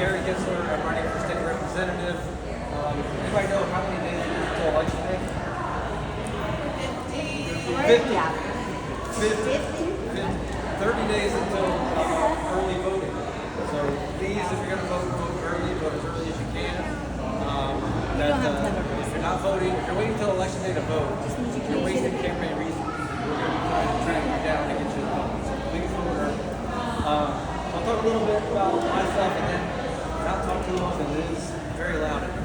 I'm running for state representative. Anybody know how many days it is until election day? 50. 30 days until early voting. So please, if you're going to vote, vote early, vote as early as you can. If you're not voting, if you're waiting until election day to vote, you're wasting campaign resources. We're going to be trying to track you down to get you to vote. So please vote. I'll talk a little bit about myself and then not talk too long because it is very loud in here.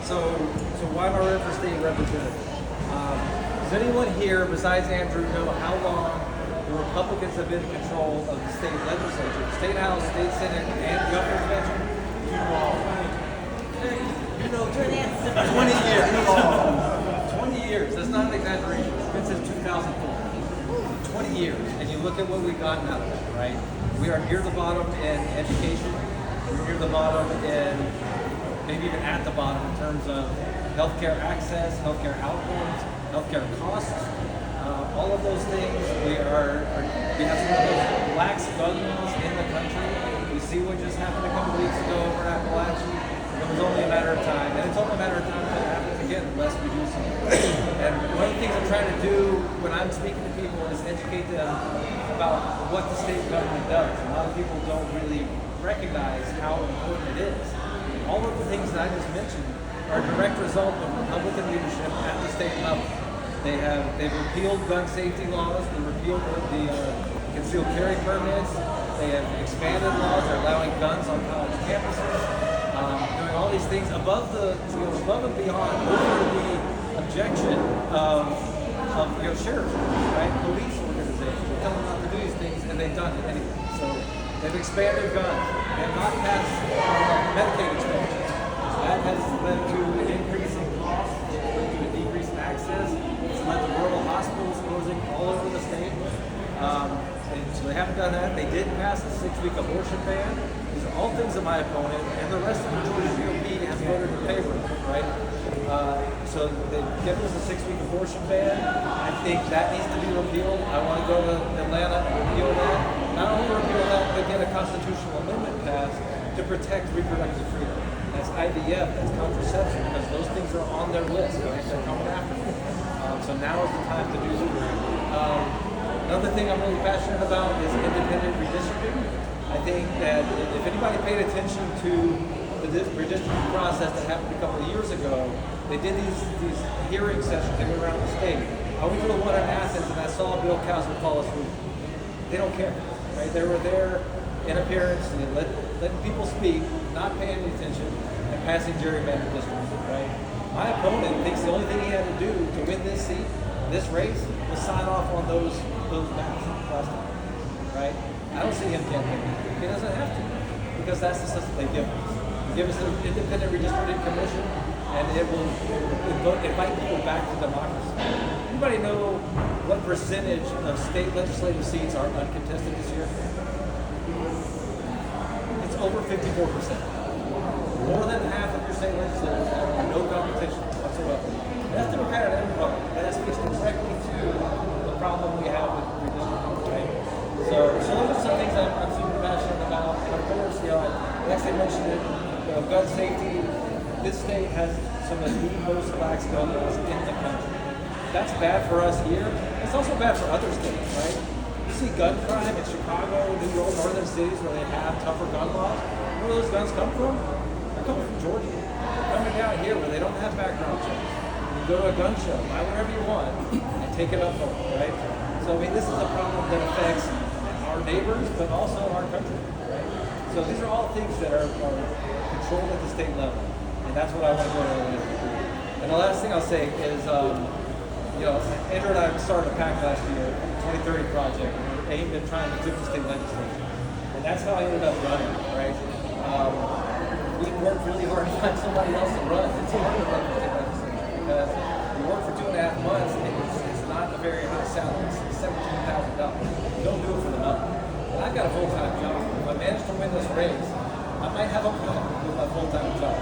So why am I running for state representative? Does anyone here, besides Andrew, know how long the Republicans have been in control of the state legislature, state house, state senate, and governor's convention? You know, 20 years. 20 years. That's not an exaggeration. It's been since 2004. 20 years. And you look at what we've gotten out of it, right? We are near the bottom in education. We're near the bottom in, maybe even at the bottom in terms of healthcare access, healthcare outcomes, healthcare costs. All of those things, we have some of those lax gun laws in the country. We see what just happened a couple weeks ago over in Appalachia. It was only a matter of time, and it's only a matter of time until it happens again unless we do something. And one of the things I'm trying to do when I'm speaking to people is educate them about what the state government does. A lot of people don't really recognize how important it is. All of the things that I just mentioned are a direct result of Republican leadership at the state level. They've repealed gun safety laws. They've repealed the concealed carry permits. They have expanded laws. They're allowing guns on college campuses. Doing all these things above and beyond over the objection of sheriffs, right? Police organizations. They're telling them not to do these things, and they've done it anyway. So they've expanded guns. They have not passed Medicaid expansion. That has led to an increase in cost, led to a decrease in access. It's led to rural hospitals closing all over the state. So they haven't done that. They did pass the 6-week abortion ban. These are all things that my opponent and the rest of the Georgia GOP has voted in favor of, right? So they've given us a 6-week abortion ban. I think that needs to be repealed. I want to go to Atlanta and repeal that. Not only repeal that, but get a constitutional amendment passed to protect reproductive freedom. That's IVF, that's contraception, because those things are on their list, right? They're coming after them. So now is the time to do that. Another thing I'm really passionate about is independent redistricting. I think that if anybody paid attention to the redistricting process that happened a couple of years ago, they did these hearing sessions. They went around the state. I went to the one in Athens and I saw Bill Cowser call us rude. They don't care, right? They were there in appearance and letting people speak, not paying any attention, and passing gerrymandered districts, right? My opponent thinks the only thing he had to do to win this seat, this race, was sign off on those maps last time, right? I don't see him campaigning. He doesn't have to, because that's the system they give us. They give us an independent redistricting commission, and it will invite people back to democracy. Anybody know what percentage of state legislative seats are uncontested this year? It's over 54%. More than half of your state legislators have no competition whatsoever. That's Democrat and Republican. That speaks directly to the problem we have with redistricting, right? So those are some things I'm super passionate about. And of course, I actually mentioned it, gun safety. This state has some of the most lax gun laws in the country. That's bad for us here. It's also bad for other states, right? You see gun crime in Chicago, New York, northern cities where they have tougher gun laws. Where those guns come from? They're coming from Georgia. They're coming down here where they don't have background checks. You go to a gun show, buy whatever you want, and take it up home, right? So, I mean, this is a problem that affects our neighbors, but also our country, right? So these are all things that are controlled at the state level, and that's what I want to go to. And the last thing I'll say is, Andrew and I started a PAC last year, 2030 project, aimed at trying to flip the state legislature. And that's how I ended up running, right? We worked really hard to find somebody else to run. It's hard to run for state legislature because you work for 2.5 months and it's not a very high salary. It's $17,000. You don't do it for the money. And I've got a full-time job. If I manage to win this race, I might have a problem with my full-time job.